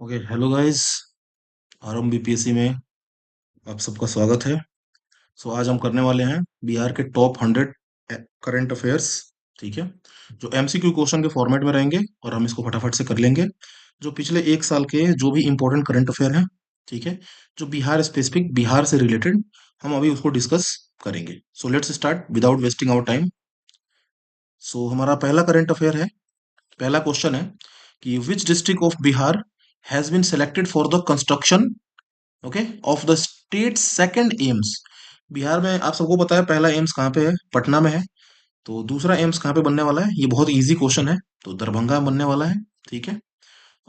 Okay, hello guys. RM BPSC में आप सबका स्वागत है। सो आज हम करने वाले हैं बिहार के टॉप 100 करंट अफेयर्स। ठीक है, जो एमसीक्यू क्वेश्चन के फॉर्मेट में रहेंगे और हम इसको फटाफट से कर लेंगे। जो पिछले एक साल के जो भी इंपॉर्टेंट करंट अफेयर हैं, ठीक है, जो बिहार स्पेसिफिक, बिहार से रिलेटेड, हम अभी उसको डिस्कस करेंगे। So let's start without wasting our time. So हमारा पहला करंट अफेयर है, पहला क्वेश्चन है कि which district of Bihar has been selected for the construction, okay, of the state second AIIMS. Bihar में आप सबको पता है पहला एम्स कहाँ पे है, पटना में है। तो दूसरा एम्स कहाँ पे बनने वाला है, ये बहुत इजी क्वेश्चन है। तो दरभंगा में बनने वाला है। ठीक है,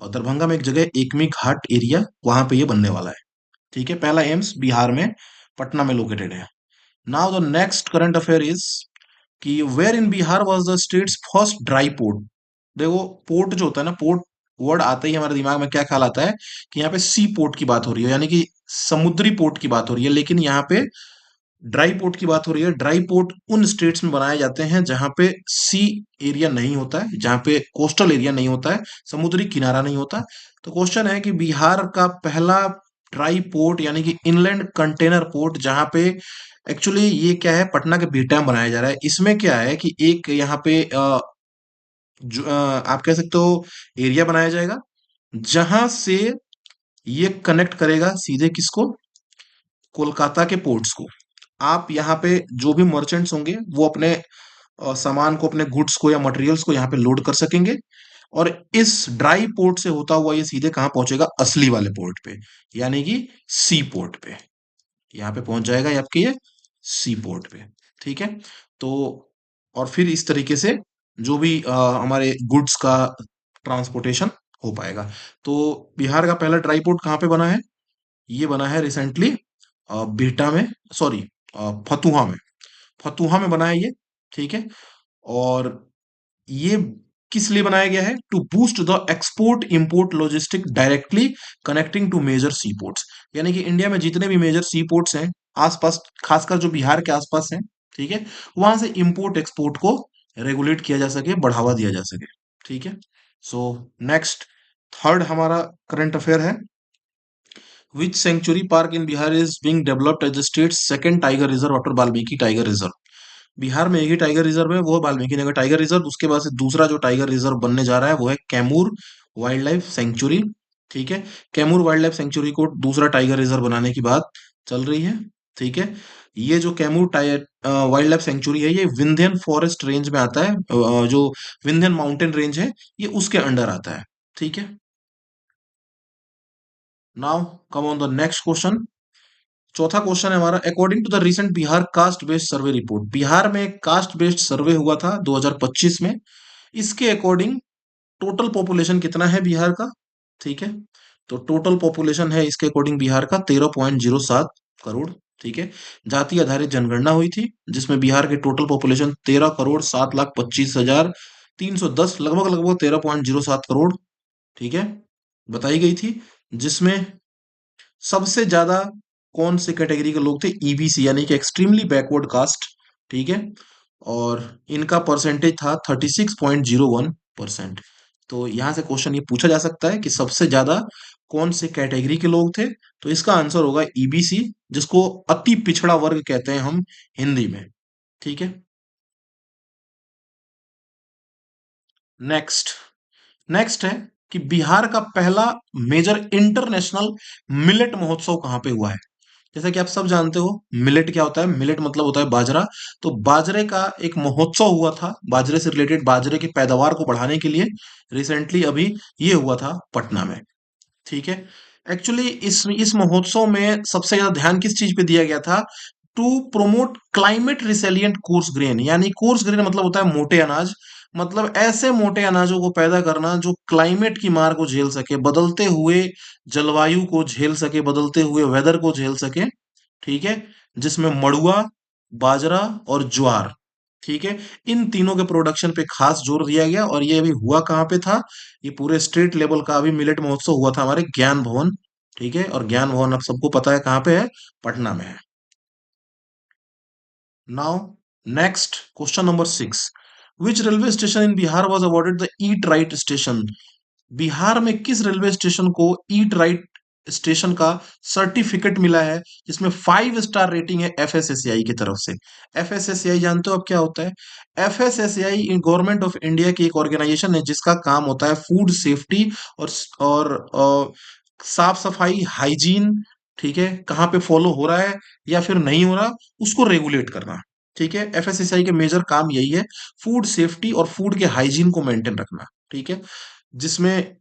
और दरभंगा में एक जगह एकमी घाट एरिया, वहां पे ये बनने वाला है। ठीक है, पहला एम्स बिहार में पटना में लोकेटेड है। Now the next current affair is कि where in Bihar was the state's first dry port. देखो, पोर्ट जो होता है ना, पोर्ट वर्ड आते ही हमारे दिमाग में क्या ख्याल आता है कि यहाँ पे सी पोर्ट की बात हो रही है, यानी कि समुद्री पोर्ट की बात हो रही है। लेकिन यहाँ पे ड्राई पोर्ट की बात हो रही है। ड्राई पोर्ट उन स्टेट्स में बनाए जाते हैं जहां पे सी एरिया नहीं होता है, जहां पे कोस्टल एरिया नहीं होता है, समुद्री किनारा नहीं होता। तो क्वेश्चन है कि बिहार का पहला ड्राई पोर्ट यानी कि इनलैंड कंटेनर पोर्ट, जहां पे एक्चुअली ये क्या है, पटना के बिहटा में बनाया जा रहा है। इसमें क्या है कि एक यहाँ पे आप कह सकते हो एरिया बनाया जाएगा जहां से ये कनेक्ट करेगा सीधे किसको, कोलकाता के पोर्ट्स को। आप यहाँ पे जो भी मर्चेंट्स होंगे वो अपने सामान को, अपने गुड्स को या मटेरियल्स को यहाँ पे लोड कर सकेंगे। और इस ड्राई पोर्ट से होता हुआ ये सीधे कहाँ पहुंचेगा, असली वाले पोर्ट पे, यानी कि सी पोर्ट पे। यहाँ पे पहुंच जाएगा ये आपके, ये सी पोर्ट पे। ठीक है, तो और फिर इस तरीके से जो भी हमारे गुड्स का ट्रांसपोर्टेशन हो पाएगा। तो बिहार का पहला ड्राई पोर्ट कहाँ पे बना है, ये बना है रिसेंटली बिहटा में, सॉरी, फतुहा में। फतुहा में बना है ये। ठीक है, और ये किस लिए बनाया गया है, to boost the export import logistic directly connecting to major sea ports. यानी कि इंडिया में जितने भी मेजर सी पोर्ट्स हैं आसपास, खासकर जो बिहार के आसपास हैं, ठीक है, वहां से इंपोर्ट एक्सपोर्ट को रेगुलेट किया जा सके, बढ़ावा दिया जा सके। ठीक है, सो नेक्स्ट, थर्ड हमारा करंट अफेयर है, which sanctuary park in Bihar is being developed as the state second tiger reserve after Valmiki tiger reserve. Bihar में एक ही टाइगर रिजर्व है, वो है वाल्मीकि नगर टाइगर रिजर्व। उसके बाद से दूसरा जो टाइगर रिजर्व बनने जा रहा है वो है कैमूर वाइल्ड लाइफ सेंचुरी। ठीक है, कैमूर वाइल्ड लाइफ सेंचुरी को दूसरा टाइगर रिजर्व बनाने की बात चल रही है। ठीक है, ये जो कैमूर वाइल्ड लाइफ सेंचुरी है, ये विंध्यन फॉरेस्ट रेंज में आता है। जो विंध्यन माउंटेन रेंज है, ये उसके अंडर आता है। ठीक है, now come on the next question. चौथा क्वेश्चन है हमारा, according to the recent Bihar caste based survey report. Bihar में कास्ट बेस्ड सर्वे हुआ था 2025 में। इसके अकॉर्डिंग टोटल पॉपुलेशन कितना है बिहार का। ठीक है, तो टोटल पॉपुलेशन है इसके अकॉर्डिंग बिहार का 13.07 करोड़। ठीक है, जाति आधारित जनगणना हुई थी जिसमें बिहार के टोटल पॉपुलेशन 13,07,25,310, लगभग लगभग 13.07 करोड़, ठीक है, बताई गई थी। जिसमें सबसे ज्यादा कौन से कैटेगरी के लोग थे, ईबीसी यानी कि एक्सट्रीमली बैकवर्ड कास्ट। ठीक है, और इनका परसेंटेज था 36.01%। तो यहां से क्वेश्चन ये पूछा जा सकता है कि सबसे ज्यादा कौन से कैटेगरी के लोग थे। तो इसका आंसर होगा ईबीसी, जिसको अति पिछड़ा वर्ग कहते हैं हम हिंदी में। ठीक है, नेक्स्ट, नेक्स्ट है कि बिहार का पहला मेजर इंटरनेशनल मिलेट महोत्सव कहां पे हुआ है। जैसा कि आप सब जानते हो, मिलेट क्या होता है, मिलेट मतलब होता है बाजरा। तो बाजरे का एक महोत्सव हुआ था, बाजरे से रिलेटेड, बाजरे की पैदावार को बढ़ाने के लिए। रिसेंटली अभी ये हुआ था पटना में। ठीक है, एक्चुअली इस महोत्सव में सबसे ज्यादा ध्यान किस चीज पे दिया गया था, to promote climate resilient coarse grain. यानी कोर्स ग्रेन मतलब होता है मोटे अनाज, मतलब ऐसे मोटे अनाजों को पैदा करना जो क्लाइमेट की मार को झेल सके, बदलते हुए जलवायु को झेल सके, बदलते हुए वेदर को झेल सके। ठीक है, जिसमें मड़ुआ, बाजरा और ज्वार, ठीक है, इन तीनों के प्रोडक्शन पे खास जोर दिया गया। और ये अभी हुआ कहाँ पे था, ये पूरे स्टेट लेवल का अभी मिलेट महोत्सव हुआ था हमारे ज्ञान भवन। ठीक है, और ज्ञान भवन आप सबको पता है कहाँ पे है, पटना में है। Now next question number 6, which railway station in Bihar was awarded the eat right station. Bihar में किस रेलवे स्टेशन को ईट राइट स्टेशन का सर्टिफिकेट मिला है जिसमें 5 स्टार रेटिंग है एफएसएसएआई की तरफ से? एफएसएसएआई जानते हो अब क्या होता है? FSSAI in government of India की एक ऑर्गेनाइजेशन है जिसका काम होता है फूड सेफ्टी और साफ सफाई हाइजीन, ठीक है, कहाँ पे फॉलो हो रहा है या फिर नहीं हो रहा, उसको रेगुलेट करना। ठीक है, एफएसएसआई के मेजर काम यही है, फूड सेफ्टी और फूड के हाइजीन को मेंटेन रखना। ठीक है, जिसमें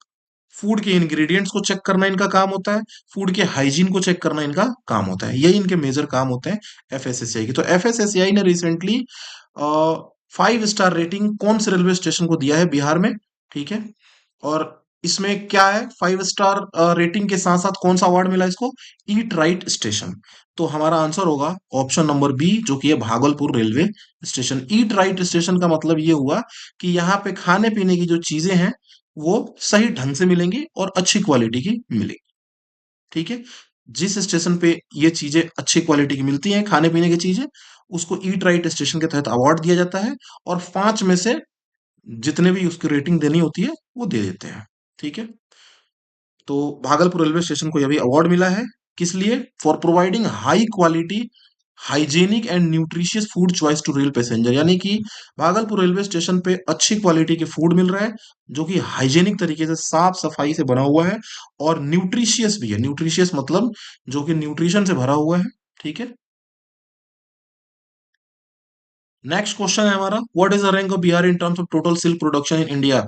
फूड के इंग्रेडिएंट्स को चेक करना इनका काम होता है, फूड के हाइजीन को चेक करना इनका काम होता है, यही इनके मेजर काम होते हैं एफएसएसआई के। तो एफएसएसआई ने रिसेंटली 5 स्टार रेटिंग कौन से रेलवे स्टेशन को दिया है बिहार में? ठीक है, और इसमें क्या है, 5 स्टार रेटिंग के साथ साथ कौन सा अवार्ड मिला इसको? Eat right station. तो हमारा आंसर होगा ऑप्शन नंबर बी, जो कि है Bhagalpur railway station. Eat right station का मतलब ये हुआ कि यहाँ पे खाने पीने की जो चीजें हैं वो सही ढंग से मिलेंगी और अच्छी क्वालिटी की मिलेगी। ठीक है, जिस स्टेशन पे ये चीजें अच्छी क्वालिटी की मिलती हैं खाने पीने की चीजें, उसको ईट राइट स्टेशन के तहत अवार्ड दिया जाता है, और 5 में से जितने भी उसकी रेटिंग देनी होती है वो दे देते हैं। ठीक है, तो भागलपुर रेलवे स्टेशन को यह भी अवार्ड मिला है, किस लिए? For providing high quality hygienic and nutritious food choice to rail passenger, यानी कि भागलपुर रेलवे स्टेशन पे अच्छी क्वालिटी के फूड मिल रहा है जो कि हाइजेनिक तरीके से साफ सफाई से बना हुआ है, और न्यूट्रिशियस भी है। न्यूट्रिशियस मतलब जो कि न्यूट्रिशन से भरा हुआ है। ठीक है, नेक्स्ट क्वेश्चन है हमारा, what is the rank of Bihar in terms of total silk production in India?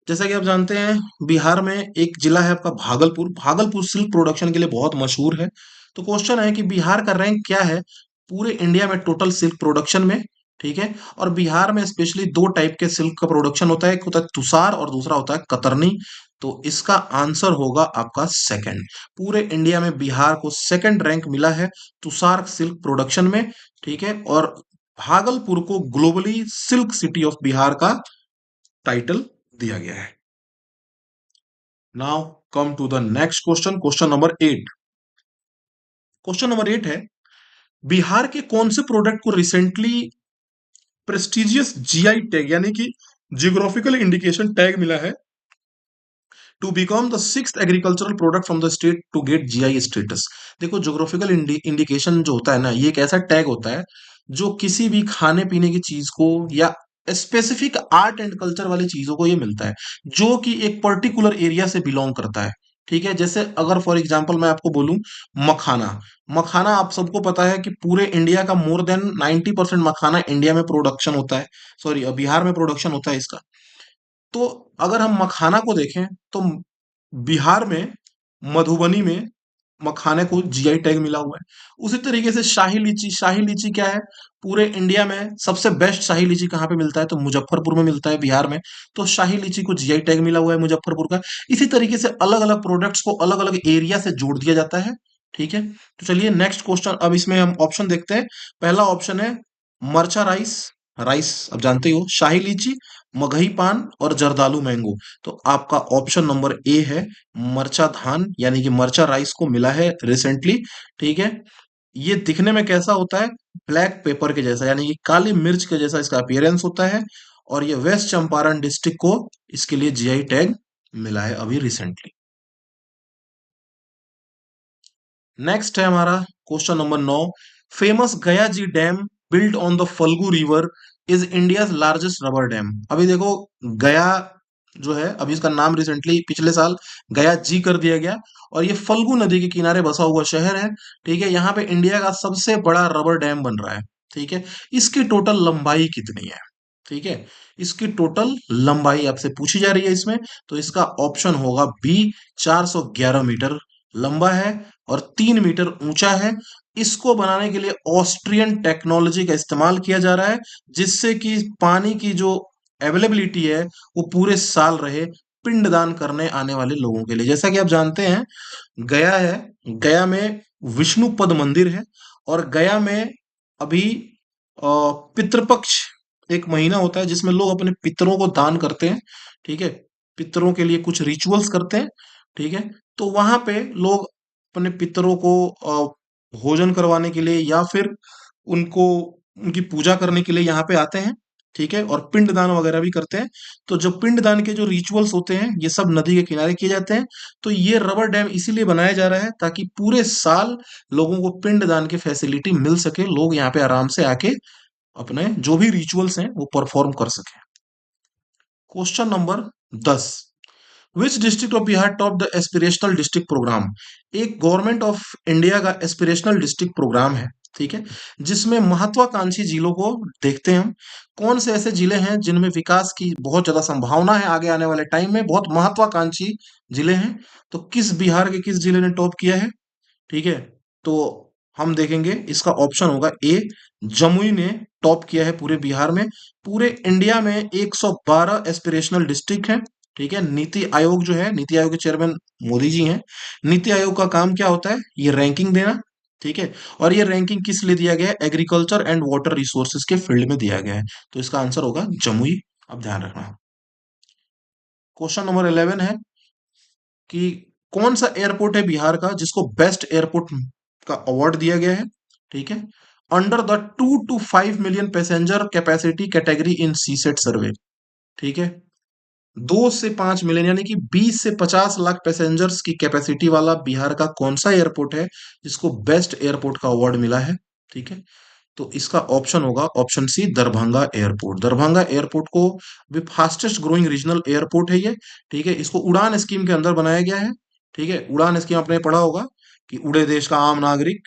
जैसा कि आप जानते हैं बिहार में एक जिला है आपका भागलपुर, भागलपुर सिल्क प्रोडक्शन के लिए बहुत मशहूर है। तो क्वेश्चन है कि बिहार का रैंक क्या है पूरे इंडिया में टोटल सिल्क प्रोडक्शन में? ठीक है, और बिहार में स्पेशली दो टाइप के सिल्क का प्रोडक्शन होता है, एक होता है तुषार और दूसरा होता है कतरनी। तो इसका आंसर होगा आपका सेकंड। पूरे इंडिया में बिहार को सेकंड रैंक मिला है तुषार सिल्क प्रोडक्शन में। ठीक है, और भागलपुर को globally silk city of Bihar का टाइटल दिया गया है। Now come to the next question, question number 8। Question number 8 है, बिहार के कौन से प्रोडक्ट को रिसेंटली प्रेस्टिजियस जीआई टैग यानी कि जियोग्राफिकल इंडिकेशन टैग मिला है to become the sixth agricultural product from the state to get GI status? देखो, ज्योग्राफिकल इंडिकेशन जो होता है ना, ये एक ऐसा टैग होता है जो किसी भी खाने पीने की चीज को या स्पेसिफिक आर्ट एंड कल्चर वाली चीजों को ये मिलता है जो कि एक पर्टिकुलर एरिया से बिलोंग करता है। ठीक है, जैसे अगर फॉर एग्जांपल मैं आपको बोलूं मखाना, मखाना आप सबको पता है कि पूरे इंडिया का मोर देन 90% मखाना इंडिया में प्रोडक्शन होता है, सॉरी बिहार में प्रोडक्शन होता है इसका। तो अगर हम मखाना को देखें तो बिहार में मधुबनी में मखाने को जीआई टैग मिला हुआ है। उसी तरीके से शाही लीची, शाही लीची क्या है, पूरे इंडिया में सबसे बेस्ट शाही लीची कहाँ पे मिलता है? तो मुजफ्फरपुर में मिलता है बिहार में। तो शाही लीची को जीआई टैग मिला हुआ है मुजफ्फरपुर का। इसी तरीके से अलग अलग प्रोडक्ट्स को अलग अलग एरिया से जोड़ दिया जाता है। ठीक है, तो चलिए नेक्स्ट क्वेश्चन, अब इसमें हम ऑप्शन देखते हैं। पहला ऑप्शन है मरचा राइस, राइस अब जानते ही हो, शाही लीची, मगही पान और जर्दालू मैंगो। तो आपका ऑप्शन नंबर ए है मरचा धान, यानी कि मरचा राइस को मिला है रिसेंटली। ठीक है, ये दिखने में कैसा होता है? ब्लैक पेपर के जैसा, यानी कि काली मिर्च के जैसा इसका अपीयरेंस होता है, और ये वेस्ट चंपारण डिस्ट्रिक्ट को इसके लिए जीआई टैग मिला है अभी रिसेंटली। नेक्स्ट है हमारा question number 9। Famous Gaya ji dam built on the Falgu river is India largest rubber dam. अभी देखो, गया जो है अभी इसका नाम रिसेंटली पिछले साल गया जी कर दिया गया, और ये फल्गु नदी के किनारे बसा हुआ शहर है। ठीक है, यहाँ पे इंडिया का सबसे बड़ा रबर डैम बन रहा है। ठीक है, इसकी टोटल लंबाई कितनी है? ठीक है, इसकी टोटल लंबाई आपसे पूछी जा रही है इसमें। तो इसका ऑप्शन होगा बी, 411 मीटर लंबा है और 3 मीटर ऊंचा है। इसको बनाने के लिए ऑस्ट्रियन टेक्नोलॉजी का इस्तेमाल किया जा रहा है, जिससे कि पानी की जो अवेलेबिलिटी है वो पूरे साल रहे पिंडदान करने आने वाले लोगों के लिए। जैसा कि आप जानते हैं गया है, गया में विष्णुपद मंदिर है, और गया में अभी पितृपक्ष एक महीना होता है जिसमें लोग अपने पितरों को दान करते हैं। ठीक है, पितरों के लिए कुछ रिचुअल्स करते हैं। ठीक है, तो वहां पे लोग अपने पितरों को भोजन करवाने के लिए या फिर उनको उनकी पूजा करने के लिए यहाँ पे आते हैं। ठीक है, और पिंडदान वगैरह भी करते हैं। तो जो पिंडदान के जो रिचुअल्स होते हैं ये सब नदी के किनारे किए जाते हैं। तो ये रबर डैम इसीलिए बनाया जा रहा है ताकि पूरे साल लोगों को पिंडदान की फैसिलिटी मिल सके, लोग यहाँ पे आराम से आके अपने जो भी रिचुअल्स हैं वो परफॉर्म कर सके। Question number 10, which district of Bihar top the aspirational district program? एक गवर्नमेंट ऑफ इंडिया का एस्पिरेशनल डिस्ट्रिक्ट प्रोग्राम है, ठीक है, जिसमें महत्वाकांक्षी जिलों को देखते हैं हम। कौन से ऐसे जिले हैं जिनमें विकास की बहुत ज्यादा संभावना है आगे आने वाले टाइम में, बहुत महत्वाकांक्षी जिले हैं? तो किस बिहार के किस जिले ने टॉप किया है? ठीक है, तो हम देखेंगे इसका ऑप्शन होगा ए, जमुई ने टॉप किया है पूरे बिहार में। पूरे इंडिया में 112 एस्पिरेशनल डिस्ट्रिक्ट हैं, ठीक है। नीति आयोग जो है, नीति आयोग के चेयरमैन मोदी जी हैं। नीति आयोग का काम क्या होता है? ये रैंकिंग देना, ठीक है। और ये रैंकिंग किस लिए दिया गया है? एग्रीकल्चर एंड वाटर रिसोर्सेज के फील्ड में दिया गया है। तो इसका आंसर होगा जमुई। अब ध्यान रखना। क्वेश्चन नंबर 11 है कि कौन सा एयरपोर्ट है बिहार का जिसको बेस्ट एयरपोर्ट का अवार्ड दिया गया है? ठीक है, under the 2 to 5 million passenger capacity category in CSAT survey, ठीक है। 2 से 5 मिलियन यानी कि 20 से 50 लाख पैसेंजर्स की कैपेसिटी वाला बिहार का कौन सा एयरपोर्ट है जिसको बेस्ट एयरपोर्ट का अवार्ड मिला है? ठीक है, तो इसका ऑप्शन होगा option C, Darbhanga airport. Darbhanga airport को भी फास्टेस्ट ग्रोइंग रीजनल एयरपोर्ट है ये, ठीक है। इसको उड़ान स्कीम के अंदर बनाया गया है, ठीक है। उड़ान स्कीम आपने पढ़ा होगा कि उड़े देश का आम नागरिक,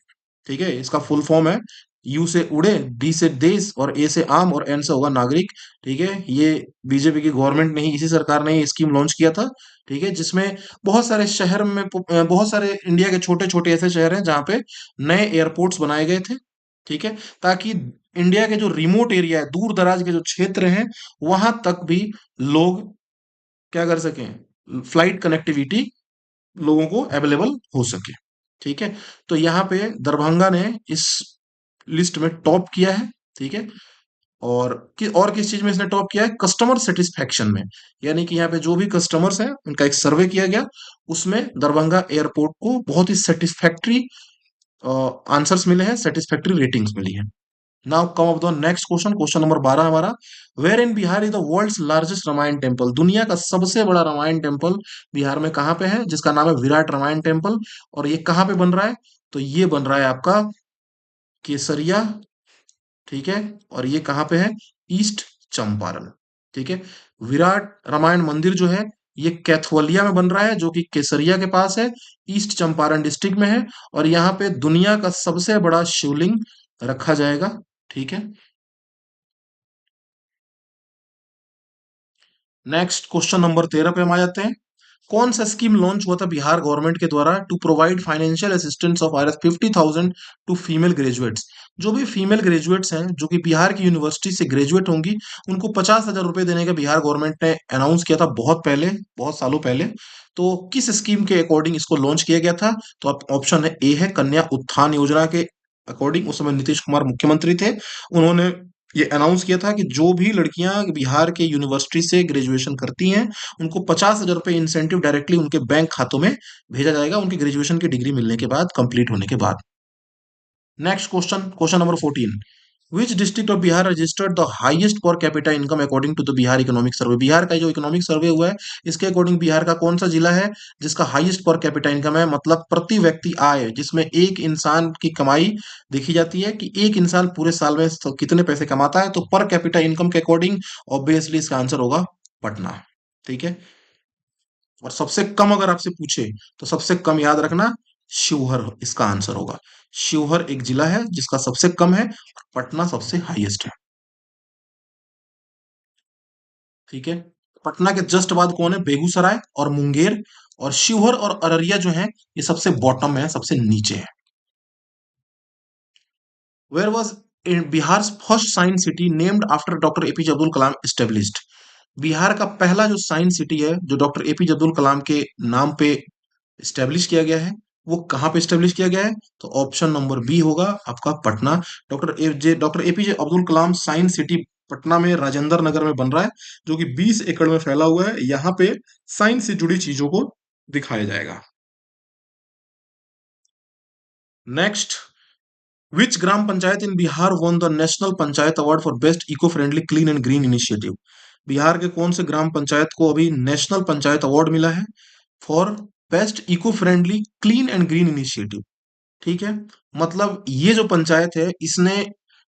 ठीक है। इसका फुल फॉर्म है, यू से उड़े, डी से देश, और ए से आम, और एन से होगा नागरिक, ठीक है। ये बीजेपी की गवर्नमेंट ने ही, इसी सरकार ने ये स्कीम लॉन्च किया था, ठीक है, जिसमें बहुत सारे शहर में बहुत सारे इंडिया के छोटे छोटे ऐसे शहर हैं जहाँ पे नए एयरपोर्ट्स बनाए गए थे, ठीक है, ताकि इंडिया के जो रिमोट एरिया है, दूर दराज के जो क्षेत्र हैं, वहां तक भी लोग क्या कर सकें, फ्लाइट कनेक्टिविटी लोगों को अवेलेबल हो सके, ठीक है। तो यहाँ पे दरभंगा ने इस लिस्ट में टॉप किया है, ठीक है। और किस चीज में इसने टॉप किया है? कस्टमर सेटिस्फेक्शन में, यानी कि यहाँ पे जो भी कस्टमर्स हैं उनका एक सर्वे किया गया, उसमें दरभंगा एयरपोर्ट को बहुत ही सेटिस्फैक्ट्री आंसर्स मिले हैं, सेटिस्फैक्ट्री रेटिंग्स मिली है। Now come of the next question, question number 12 हमारा, where in Bihar is the world's largest Ramayana temple? दुनिया का सबसे बड़ा रामायण टेम्पल बिहार में कहाँ पे है, जिसका नाम है विराट रामायण टेम्पल? और ये कहाँ पे बन रहा है? तो ये बन रहा है आपका केसरिया, ठीक है। और ये कहाँ पे है? ईस्ट चंपारण, ठीक है। विराट रामायण मंदिर जो है ये कैथवलिया में बन रहा है, जो कि केसरिया के पास है, ईस्ट चंपारण डिस्ट्रिक्ट में है। और यहाँ पे दुनिया का सबसे बड़ा शिवलिंग रखा जाएगा, ठीक है। नेक्स्ट क्वेश्चन नंबर 13 पे हम आ जाते हैं। कौन सा स्कीम लॉन्च हुआ था बिहार गवर्नमेंट के द्वारा to provide financial assistance of ₹50,000 to female graduates? जो भी फीमेल ग्रेजुएट्स हैं जो कि बिहार की यूनिवर्सिटी से ग्रेजुएट होंगी, उनको 50,000 रुपए देने का बिहार गवर्नमेंट ने अनाउंस किया था बहुत पहले, बहुत सालों पहले। तो किस स्कीम के अकॉर्डिंग इसको लॉन्च किया गया था? तो आप ऑप्शन है ए है कन्या उत्थान योजना के अकॉर्डिंग। उस समय नीतीश कुमार मुख्यमंत्री थे, उन्होंने ये अनाउंस किया था कि जो भी लड़कियां बिहार के यूनिवर्सिटी से ग्रेजुएशन करती हैं उनको 50,000 रुपए इंसेंटिव डायरेक्टली उनके बैंक खातों में भेजा जाएगा उनकी ग्रेजुएशन की डिग्री मिलने के बाद, कंप्लीट होने के बाद। Next question, question number 14, which district of Bihar registered the highest per capita income according to the Bihar economic survey? Bihar का जो इकोनॉमिक सर्वे हुआ है इसके अकॉर्डिंग बिहार का कौन सा जिला है जिसका हाईएस्ट पर कैपिटा इनकम है, मतलब प्रति व्यक्ति आय, जिसमें एक इंसान की कमाई देखी जाती है कि एक इंसान पूरे साल में तो कितने पैसे कमाता है, तो पर कैपिटा इनकम के अकॉर्डिंग ऑब्वियसली इसका आंसर होगा पटना, ठीक है। और सबसे कम अगर आपसे पूछे तो सबसे कम याद रखना शिवहर इसका आंसर होगा। शिवहर एक जिला है जिसका सबसे कम है, पटना सबसे हाईएस्ट है, ठीक है। पटना के जस्ट बाद कौन है? बेगूसराय और मुंगेर। और शिवहर और अररिया जो है ये सबसे बॉटम में है, सबसे नीचे है। Where was Bihar first science city named after doctor APJ Abdul Kalam established? Bihar का पहला जो साइंस सिटी है जो डॉक्टर एपीजे अब्दुल कलाम के नाम पे स्टेब्लिश किया गया है, वो कहाँ पे स्टेब्लिश किया गया है? तो ऑप्शन नंबर बी होगा आपका पटना। डॉक्टर एपीजे अब्दुल कलाम साइंस सिटी पटना में राजेंद्र नगर में बन रहा है, जो कि 20 एकड़ में फैला हुआ है। यहाँ पे साइंस से जुड़ी चीजों को दिखाया जाएगा। Next, which gram panchayat in Bihar won the national panchayat award for best eco friendly clean and green initiative? Bihar के कौन से ग्राम पंचायत को अभी नेशनल पंचायत अवार्ड मिला है for best eco friendly clean and green initiative? ठीक है, मतलब ये जो पंचायत है इसने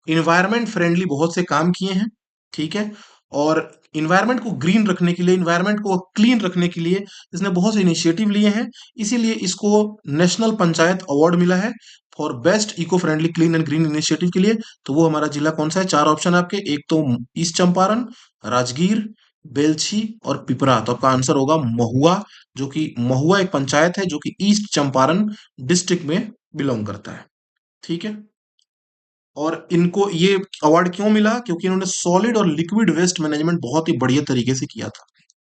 इन्वायरमेंट फ्रेंडली बहुत से काम किए हैं। ठीक है, और इन्वायरमेंट को ग्रीन रखने के लिए, इन्वायरमेंट को क्लीन रखने के लिए इसने बहुत से इनिशिएटिव लिए हैं। इसीलिए इसको नेशनल पंचायत अवार्ड मिला है for best eco friendly clean and green initiative के लिए। तो वो हमारा जिला कौन सा है? चार ऑप्शन आपके, एक तो ईस्ट चंपारण, राजगीर, बेलछी और पिपरा। तो आपका आंसर होगा महुआ, जो कि महुआ एक पंचायत है जो कि ईस्ट चंपारण डिस्ट्रिक्ट में बिलोंग करता है। ठीक है, और इनको ये अवार्ड क्यों मिला? क्योंकि इन्होंने सॉलिड और लिक्विड वेस्ट मैनेजमेंट बहुत ही बढ़िया तरीके से किया था।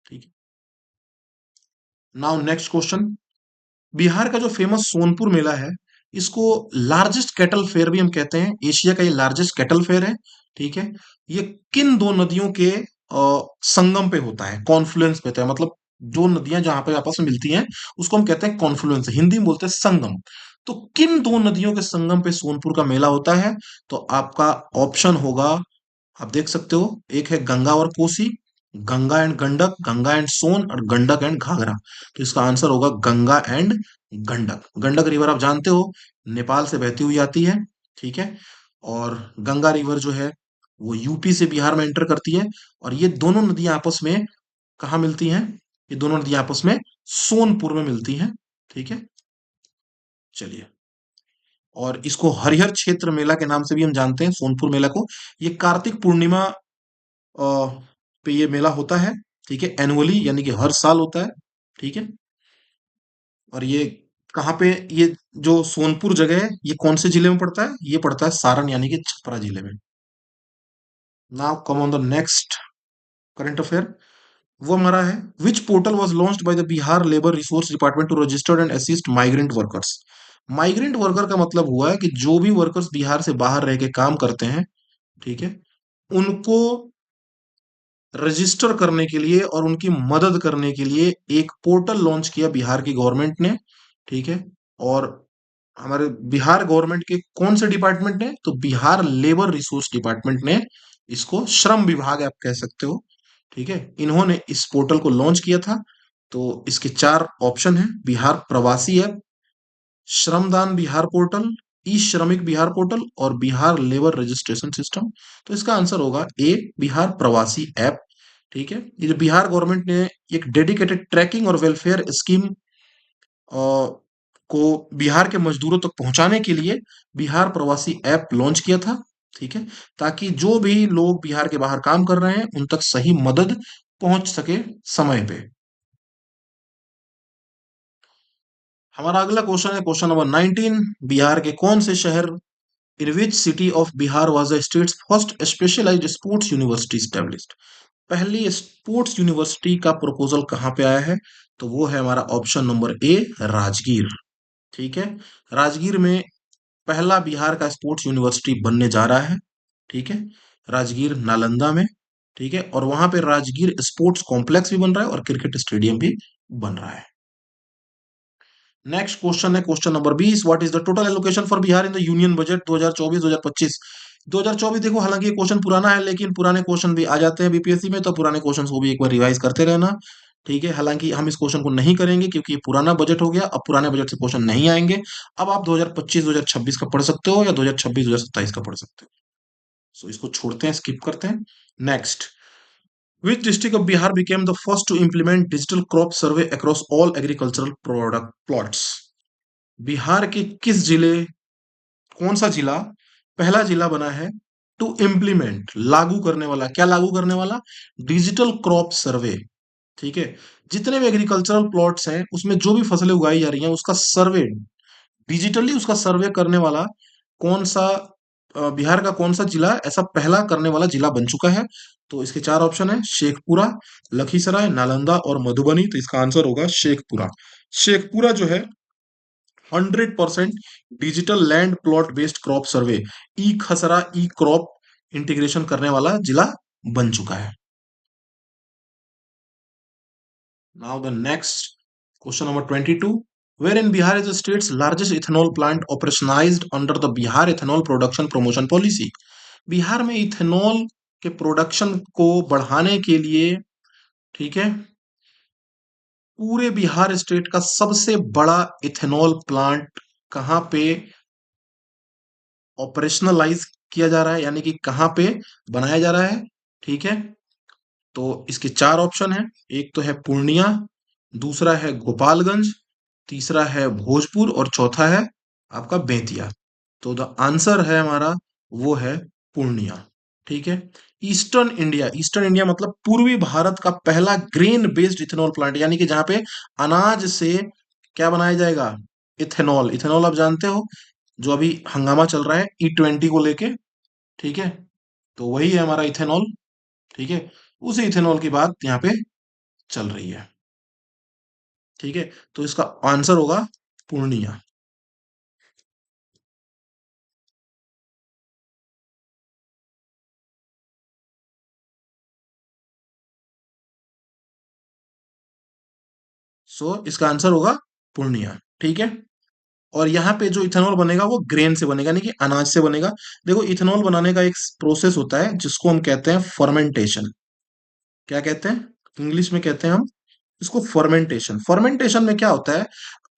ठीक है, नाउ नेक्स्ट क्वेश्चन। बिहार का जो फेमस सोनपुर मेला है, इसको लार्जेस्ट कैटल फेयर भी हम कहते हैं। एशिया का ये लार्जेस्ट कैटल फेयर है। ठीक है, ये किन दो नदियों के संगम पे होता है, कॉन्फ्लुएंस पे होता है, मतलब दो नदियां जहां पे आपस में मिलती हैं उसको हम कहते हैं कॉन्फ्लुएंस, हिंदी में बोलते हैं संगम। तो किन दो नदियों के संगम पे सोनपुर का मेला होता है? तो आपका ऑप्शन होगा, आप देख सकते हो, एक है गंगा और कोसी, गंगा एंड गंडक, गंगा एंड सोन और गंडक एंड घाघरा। तो इसका आंसर होगा गंगा एंड गंडक। गंडक रिवर आप जानते हो नेपाल से बहती हुई आती है। ठीक है, और गंगा रिवर जो है वो यूपी से बिहार में एंटर करती है। और ये दोनों नदियां आपस में कहाँ मिलती हैं? ये दोनों नदियां आपस में सोनपुर में मिलती हैं। ठीक है, चलिए, और इसको हरिहर क्षेत्र मेला के नाम से भी हम जानते हैं सोनपुर मेला को। ये कार्तिक पूर्णिमा पे ये मेला होता है। ठीक है, एनुअली यानी कि हर साल होता है। ठीक है, और ये कहाँ पे, ये जो सोनपुर जगह है ये कौन से जिले में पड़ता है? ये पड़ता है सारण यानी कि छपरा जिले में। Now come on the next current affair. वो हमारा है, which portal was launched by the Bihar labour resource department to registered and assist migrant workers? Migrant worker का मतलब हुआ है कि जो भी वर्कर्स बिहार से बाहर रह के काम करते हैं, ठीक है, उनको रजिस्टर करने के लिए और उनकी मदद करने के लिए एक पोर्टल लॉन्च किया बिहार की गवर्नमेंट ने। ठीक है, और हमारे बिहार गवर्नमेंट के कौन से डिपार्टमेंट ने? तो बिहार लेबर रिसोर्स डिपार्टमेंट ने, इसको श्रम विभाग आप कह सकते हो। ठीक है, इन्होंने इस पोर्टल को लॉन्च किया था। तो इसके चार ऑप्शन है, बिहार प्रवासी ऐप, श्रमदान बिहार पोर्टल, ई श्रमिक बिहार पोर्टल और बिहार लेबर रजिस्ट्रेशन सिस्टम। तो इसका आंसर होगा ए, बिहार प्रवासी ऐप। ठीक है, ये जो बिहार गवर्नमेंट ने एक डेडिकेटेड ट्रैकिंग और वेलफेयर स्कीम को बिहार के मजदूरों तक पहुंचाने के लिए बिहार प्रवासी ऐप लॉन्च किया था। ठीक है, ताकि जो भी लोग बिहार के बाहर काम कर रहे हैं उन तक सही मदद पहुंच सके समय पे। हमारा अगला क्वेश्चन है क्वेश्चन नंबर 19। बिहार के कौन से शहर, in which city of Bihar was the state's first specialized sports university established? पहली स्पोर्ट्स यूनिवर्सिटी का प्रपोजल कहाँ पे आया है? तो वो है हमारा ऑप्शन नंबर ए, राजगीर। ठीक है, राजगीर में पहला बिहार का स्पोर्ट्स यूनिवर्सिटी बनने जा रहा है। ठीक है, राजगीर नालंदा में। ठीक है, और वहां पे राजगीर स्पोर्ट्स कॉम्प्लेक्स भी बन रहा है और क्रिकेट स्टेडियम भी बन रहा है। नेक्स्ट क्वेश्चन है question number 20। What is the total allocation for Bihar in the union budget 2024-2025? 2024 देखो, हालांकि ये क्वेश्चन पुराना है लेकिन पुराने क्वेश्चन भी आ जाते हैं बीपीएससी में, तो पुराने क्वेश्चन को भी एक बार रिवाइज करते रहना। ठीक है, हालांकि हम इस क्वेश्चन को नहीं करेंगे क्योंकि ये पुराना बजट हो गया, अब पुराने बजट से क्वेश्चन नहीं आएंगे। अब आप 2025-2026 का पढ़ सकते हो या 2026-2027 का पढ़ सकते हो। सो इसको छोड़ते हैं, स्किप करते हैं। Next, which district of Bihar became the first to implement digital crop survey across all agricultural product plots? Bihar के किस जिले, कौन सा जिला पहला जिला बना है टू इम्प्लीमेंट, लागू करने वाला, क्या लागू करने वाला? Digital crop survey. ठीक है, जितने भी एग्रीकल्चरल प्लॉट्स हैं उसमें जो भी फसलें उगाई जा रही हैं उसका सर्वे, डिजिटली उसका सर्वे करने वाला कौन सा बिहार का कौन सा जिला ऐसा पहला करने वाला जिला बन चुका है? तो इसके चार ऑप्शन है, शेखपुरा, लखीसराय, नालंदा और मधुबनी। तो इसका आंसर होगा शेखपुरा। शेखपुरा जो है 100% digital land plot based crop survey, E khasra E crop integration करने वाला जिला बन चुका है। Now the next question number 22। Where in Bihar is the state's largest ethanol plant operationalized under the Bihar ethanol production promotion policy. Bihar में इथेनॉल के production को बढ़ाने के लिए, ठीक है, पूरे बिहार स्टेट का सबसे बड़ा इथेनॉल प्लांट कहाँ पे ऑपरेशनलाइज किया जा रहा है, यानी कि कहाँ पे बनाया जा रहा है, ठीक है। तो इसके चार ऑप्शन है। एक तो है पूर्णिया, दूसरा है गोपालगंज, तीसरा है भोजपुर और चौथा है आपका बेतिया। तो द आंसर है हमारा वो है पूर्णिया, ठीक है। ईस्टर्न इंडिया, ईस्टर्न इंडिया मतलब पूर्वी भारत का पहला ग्रेन बेस्ड इथेनॉल प्लांट, यानी कि जहां पे अनाज से क्या बनाया जाएगा, इथेनॉल। इथेनॉल आप जानते हो, जो अभी हंगामा चल रहा है E20 को लेके, ठीक है। तो वही है हमारा इथेनॉल, ठीक है। उसी इथेनॉल की बात यहाँ पे चल रही है, ठीक है। तो इसका आंसर होगा पूर्णिया। इसका आंसर होगा पूर्णिया, ठीक है। और यहाँ पे जो इथेनॉल बनेगा वो ग्रेन से बनेगा, यानी कि अनाज से बनेगा। देखो, इथेनॉल बनाने का एक प्रोसेस होता है जिसको हम कहते हैं फर्मेंटेशन। क्या कहते हैं, इंग्लिश में कहते हैं हम इसको फर्मेंटेशन। फर्मेंटेशन में क्या होता है,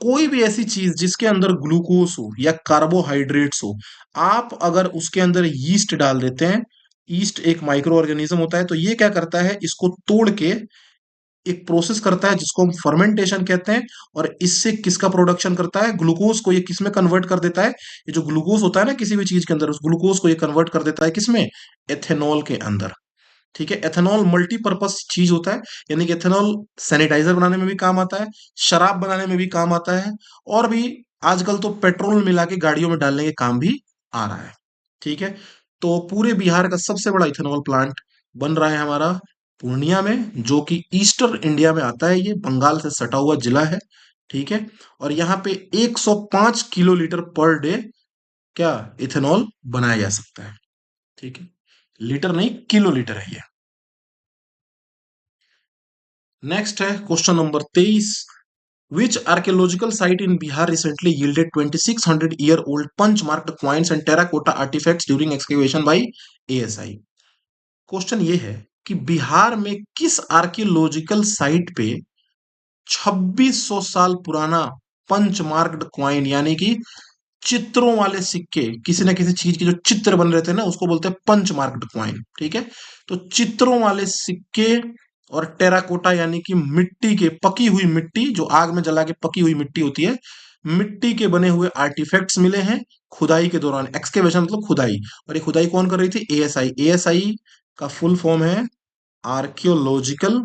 कोई भी ऐसी चीज जिसके अंदर ग्लूकोज हो या कार्बोहाइड्रेट्स हो, आप अगर उसके अंदर यीस्ट डाल देते हैं। यीस्ट एक माइक्रो ऑर्गेनिज्म होता है, तो ये क्या करता है, इसको तोड़ के एक प्रोसेस करता है जिसको हम फर्मेंटेशन कहते हैं। और इससे किसका प्रोडक्शन करता है, ग्लूकोज को ये किसमें कन्वर्ट कर देता है। ये जो ग्लूकोज होता है ना किसी भी चीज के अंदर, उस ग्लूकोज को ये कन्वर्ट कर देता है किसमें, एथेनॉल के अंदर, ठीक है। एथेनॉल मल्टीपर्पज चीज होता है, यानी कि एथेनॉल सैनिटाइजर बनाने में भी काम आता है, शराब बनाने में भी काम आता है, और भी आजकल तो पेट्रोल मिला के गाड़ियों में डालने के काम भी आ रहा है, ठीक है। तो पूरे बिहार का सबसे बड़ा इथेनॉल प्लांट बन रहा है हमारा पूर्णिया में, जो कि ईस्टर्न इंडिया में आता है। ये बंगाल से सटा हुआ जिला है, ठीक है। और यहाँ पे 105 किलो लीटर पर डे क्या इथेनॉल बनाया जा सकता है, ठीक है। लीटर नहीं, किलो लीटर है ये। नेक्स्ट है question number 23। Which archaeological site in Bihar recently yielded 2600-year-old punch marked coins and terracotta artifacts during excavation by ASI? Question ये है कि बिहार में किस आर्कियोलॉजिकल साइट पे 2600 साल पुराना पंच मार्क्ड क्वाइन, यानी कि चित्रों वाले सिक्के, किसी न किसी चीज के जो चित्र बन रहे थे ना उसको बोलते हैं पंच मार्क्ड क्वाइन, ठीक है। तो चित्रों वाले सिक्के और टेराकोटा, यानी कि मिट्टी के, पकी हुई मिट्टी, जो आग में जला के पकी हुई मिट्टी होती है, मिट्टी के बने हुए आर्टिफैक्ट्स मिले हैं खुदाई के दौरान। एक्सकेवेशन मतलब खुदाई। और ये खुदाई कौन कर रही थी, एएसआई। एएसआई का फुल फॉर्म है archaeological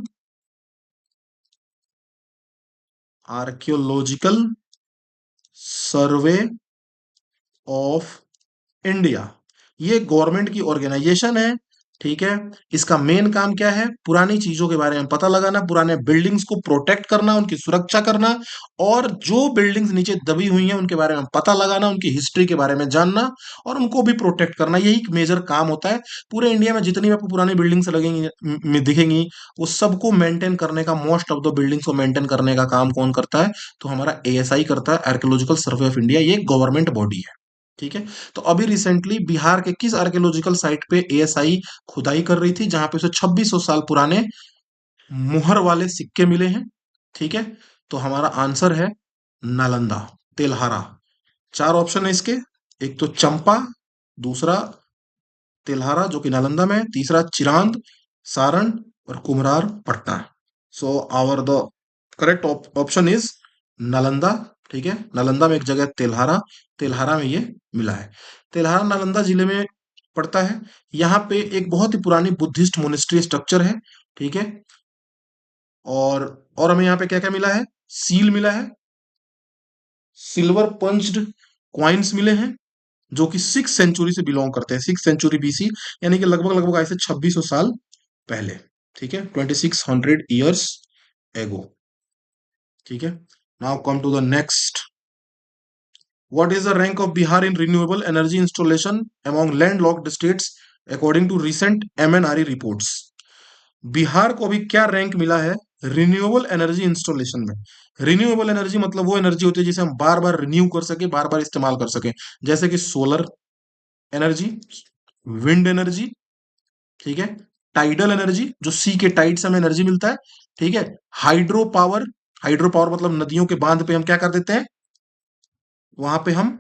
archaeological survey of India. ये गवर्नमेंट की ऑर्गेनाइजेशन है, ठीक है। इसका मेन काम क्या है, पुरानी चीजों के बारे में पता लगाना, पुराने बिल्डिंग्स को प्रोटेक्ट करना, उनकी सुरक्षा करना, और जो बिल्डिंग्स नीचे दबी हुई हैं उनके बारे में पता लगाना, उनकी हिस्ट्री के बारे में जानना और उनको भी प्रोटेक्ट करना। यही मेजर काम होता है। पूरे इंडिया में जितनी भी आपको पुरानी बिल्डिंग्स लगेंगी, दिखेंगी, वो सबको मेंटेन करने का, मोस्ट ऑफ द बिल्डिंग्स को मेंटेन करने का काम कौन करता है, तो हमारा एएसआई करता है, आर्कियोलॉजिकल सर्वे ऑफ इंडिया। ये गवर्नमेंट बॉडी है, ठीक है। तो अभी रिसेंटली बिहार के किस आर्कियोलॉजिकल साइट पे एएसआई खुदाई कर रही थी, जहां पे उसे 2600 साल पुराने मुहर वाले सिक्के मिले हैं, ठीक है। तो हमारा आंसर है नालंदा, तेल्हारा। चार ऑप्शन है इसके। एक तो चंपा, दूसरा तेल्हारा जो कि नालंदा में है, तीसरा चिरांद, सारण, और Kumhrar Patna. So our the correct option is Nalanda, ठीक है। नालंदा में एक जगह है तेल्हारा, तेल्हारा में ये मिला है। तेल्हारा नालंदा जिले में पड़ता है। यहाँ पे एक बहुत ही पुरानी बुद्धिस्ट मोनेस्ट्री स्ट्रक्चर है, ठीक है। और हमें यहाँ पे क्या क्या मिला है, सील मिला है, सिल्वर पंच्ड क्वाइंस मिले हैं, जो कि 6th सेंचुरी से बिलोंग करते हैं, 6th सेंचुरी BC, यानी कि लगभग लगभग आज से 2600 साल पहले, ठीक है, 2600 years एगो, ठीक है। Now come to the next. What is the rank of Bihar in renewable energy installation among landlocked states according to recent MNRE reports? Bihar को अभी क्या रैंक मिला है रिन्यूएबल एनर्जी इंस्टॉलेशन में। रिन्यूएबल एनर्जी मतलब वो एनर्जी होती है जिसे हम बार बार रिन्यू कर सके, बार बार इस्तेमाल कर सके, जैसे कि सोलर एनर्जी, विंड एनर्जी, ठीक है, टाइडल एनर्जी जो सी के टाइड से हमें एनर्जी मिलता है, ठीक है, हाइड्रो पावर। हाइड्रो पावर मतलब नदियों के बांध पे हम क्या कर देते हैं, वहां पे हम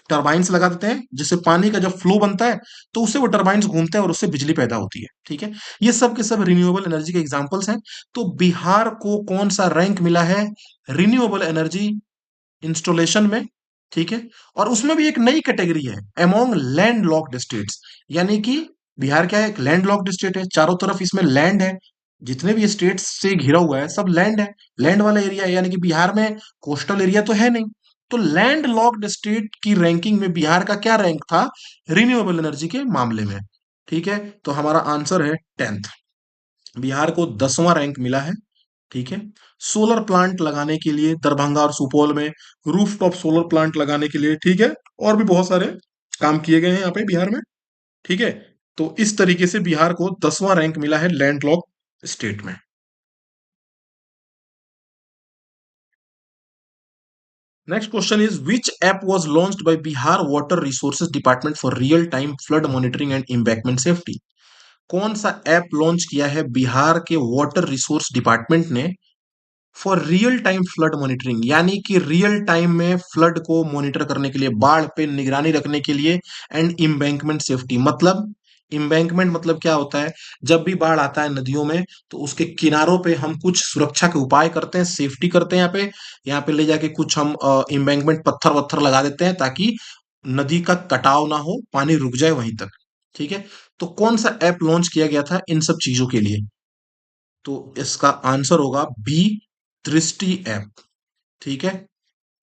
टरबाइन्स लगा देते हैं, जिससे पानी का जब फ्लो बनता है तो उससे वो टरबाइन्स घूमते हैं और उससे बिजली पैदा होती है, ठीक है। ये सब के सब रिन्यूएबल एनर्जी के एग्जांपल्स हैं। तो बिहार को कौन सा रैंक मिला है रिन्यूएबल एनर्जी इंस्टॉलेशन में, ठीक है। और उसमें भी एक नई कैटेगरी है, अमोंग लैंड लॉक्ड स्टेट्स, यानी कि बिहार क्या है, एक लैंड लॉक्ड स्टेट है, चारों तरफ इसमें लैंड है, जितने भी स्टेट्स से घिरा हुआ है सब लैंड है, लैंड वाला एरिया है, यानी कि बिहार में कोस्टल एरिया तो है नहीं। तो लैंड लॉक्ड स्टेट की रैंकिंग में बिहार का क्या रैंक था रिन्यूएबल एनर्जी के मामले में, ठीक है। तो हमारा आंसर है 10th। बिहार को 10वां रैंक मिला है, ठीक है। सोलर प्लांट लगाने के लिए दरभंगा और सुपौल में रूफटॉप सोलर प्लांट लगाने के लिए, ठीक है, और भी बहुत सारे काम किए गए हैं यहाँ पे बिहार में, ठीक है। तो इस तरीके से बिहार को 10वां रैंक मिला है लैंडलॉक स्टेट में। Next question is which app was launched bye Bihar water resources department for real time flood monitoring and embankment safety. कौन सा ऐप लॉन्च किया है बिहार के वाटर रिसोर्स डिपार्टमेंट ने for real time flood monitoring, यानी कि real time में flood को मॉनिटर करने के लिए, बाढ़ पे निगरानी रखने के लिए, एंड इम्बैंकमेंट सेफ्टी मतलब, इम्बैंकमेंट मतलब क्या होता है, जब भी बाढ़ आता है नदियों में तो उसके किनारों पे हम कुछ सुरक्षा के उपाय करते हैं, सेफ्टी करते हैं, यहाँ पे ले जाके कुछ हम इम्बैंकमेंट पत्थर वत्थर लगा देते हैं ताकि नदी का कटाव ना हो, पानी रुक जाए वहीं तक, ठीक है। तो कौन सा ऐप लॉन्च किया गया था इन सब चीजों के लिए, तो इसका आंसर होगा बी, दृष्टि ऐप, ठीक है।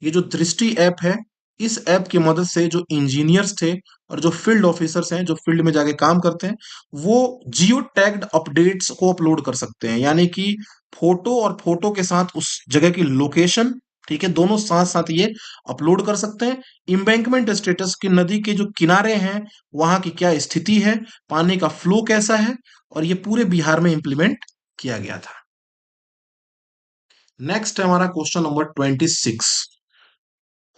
ये जो दृष्टि ऐप है, इस ऐप की मदद से जो इंजीनियर्स थे और जो फील्ड ऑफिसर्स हैं, जो फील्ड में जाके काम करते हैं, वो जियो टैग्ड अपडेट्स को अपलोड कर सकते हैं, यानी कि फोटो और फोटो के साथ उस जगह की लोकेशन, ठीक है, दोनों साथ साथ ये अपलोड कर सकते हैं। इम्बैंकमेंट स्टेटस की, नदी के जो किनारे हैं वहां की क्या स्थिति है, पानी का फ्लो कैसा है, और ये पूरे बिहार में इंप्लीमेंट किया गया था। नेक्स्ट है हमारा question number 26।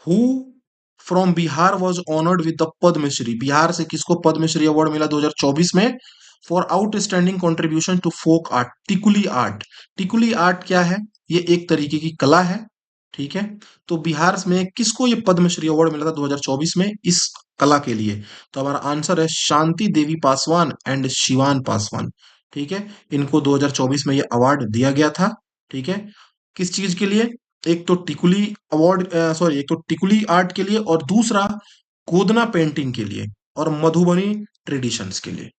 Who from Bihar was honoured with the Padma Shri. Bihar से किसको पद्मश्री अवार्ड मिला 2024 में for outstanding contribution to folk art, Tikuli art. Tikuli art क्या है, ये एक तरीके की कला है, ठीक है। तो बिहार में किसको ये पद्मश्री अवार्ड मिला था 2024 में इस कला के लिए, तो हमारा आंसर है शांति देवी पासवान एंड शिवान पासवान, ठीक है। इनको 2024 में ये अवार्ड दिया गया था, ठीक है। किस चीज के लिए, एक तो टिकुली अवार्ड, सॉरी, एक तो टिकुली आर्ट के लिए और दूसरा गोदना पेंटिंग के लिए और मधुबनी ट्रेडिशंस के लिए।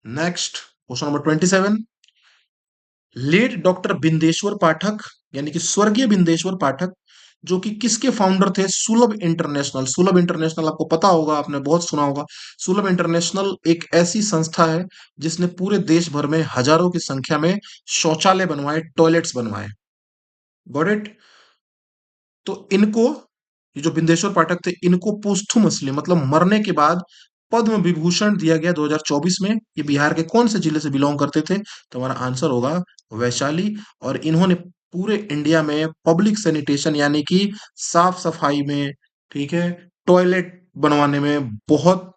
Next question number 27। Late doctor Bindeshwar Pathak, यानी कि स्वर्गीय बिंदेश्वर पाठक, जो कि किसके फाउंडर थे, सुलभ इंटरनेशनल। सुलभ इंटरनेशनल आपको पता होगा, आपने बहुत सुना होगा। सुलभ इंटरनेशनल एक ऐसी संस्था है जिसने पूरे देश भर में हजारों की संख्या में शौचालय बनवाए, टॉयलेट्स बनवाए, गॉट इट। तो इनको, ये जो बिंदेश्वर पाठक थे, इनको पोस्थुमसली मतलब मरने के बाद पद्म विभूषण दिया गया 2024 में। ये बिहार के कौन से जिले से बिलोंग करते थे, तो हमारा आंसर होगा वैशाली। और इन्होंने पूरे इंडिया में पब्लिक सैनिटेशन यानी कि साफ सफाई में, ठीक है, टॉयलेट बनवाने में बहुत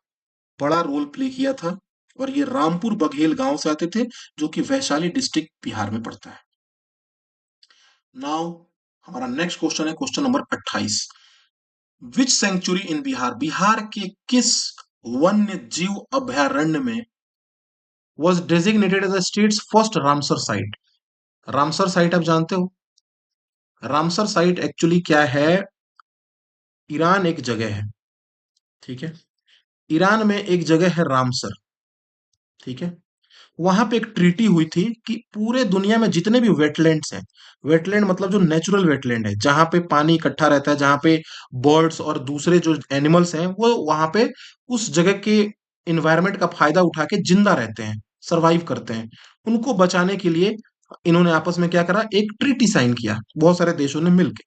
बड़ा रोल प्ले किया था। और ये रामपुर बघेल गांव से आते थे, जो कि वैशाली डिस्ट्रिक्ट बिहार में पड़ता है। नाउ हमारा नेक्स्ट क्वेश्चन है question number 28। Which sanctuary in Bihar, Bihar के किस वन्य जीव अभयारण्य में was designated as the state's first Ramsar site. Ramsar site आप जानते हो, रामसर साइट एक्चुअली क्या है, ईरान एक जगह है, ठीक है। ईरान में एक जगह है रामसर, ठीक है। वहां पे एक ट्रीटी हुई थी कि पूरे दुनिया में जितने भी वेटलैंड्स हैं, वेटलैंड मतलब जो नेचुरल वेटलैंड है, जहां पे पानी इकट्ठा रहता है, जहां पे बर्ड्स और दूसरे जो एनिमल्स हैं वो वहां पे उस जगह के इन्वायरमेंट का फायदा उठा के जिंदा रहते हैं, सरवाइव करते हैं, उनको बचाने के लिए इन्होंने आपस में क्या करा, एक ट्रीटी साइन किया बहुत सारे देशों ने मिलकर,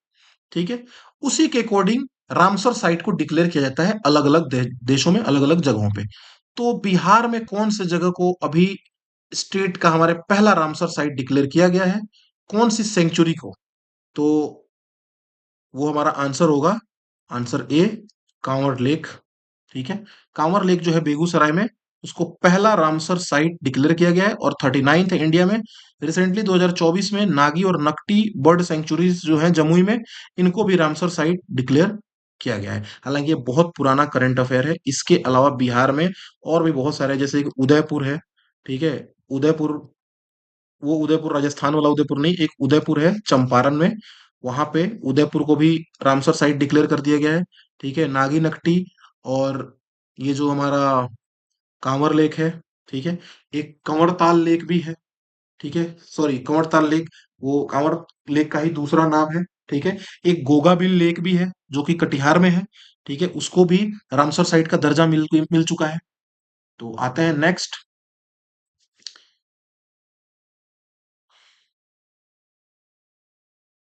ठीक है। उसी के अकॉर्डिंग रामसर साइट को डिक्लेयर किया जाता है अलग अलग देशों में, अलग अलग जगहों पे। तो बिहार में कौन से जगह को अभी स्टेट का हमारे पहला रामसर साइट डिक्लेयर किया गया है? कौन सी सेंचुरी को? तो वो हमारा आंसर होगा, आंसर ए, कांवर लेक। ठीक है, कांवर लेक जो है बेगूसराय में, उसको पहला रामसर साइट डिक्लेयर किया गया है और 39th है इंडिया में। रिसेंटली 2024 में नागी और नकटी बर्ड सेंचुरीज जो है जमुई में, इनको भी रामसर साइट डिक्लेयर किया गया है। हालांकि ये बहुत पुराना करंट अफेयर है। इसके अलावा बिहार में और भी बहुत सारे, जैसे कि उदयपुर है। ठीक है, उदयपुर, वो उदयपुर राजस्थान वाला उदयपुर नहीं, एक उदयपुर है चंपारण में, वहां पे उदयपुर को भी रामसर साइट डिक्लेयर कर दिया गया है। ठीक है, नागी नकटी और ये जो हमारा कांवर लेक है। ठीक है, एक कंवरताल लेक भी है। ठीक है, सॉरी, कंवरताल लेक वो कांवर लेक का ही दूसरा नाम है। ठीक है, एक गोगाबिल लेक भी है जो कि कटिहार में है। ठीक है, उसको भी रामसर साइट का दर्जा मिल मिल चुका है। तो आते हैं नेक्स्ट।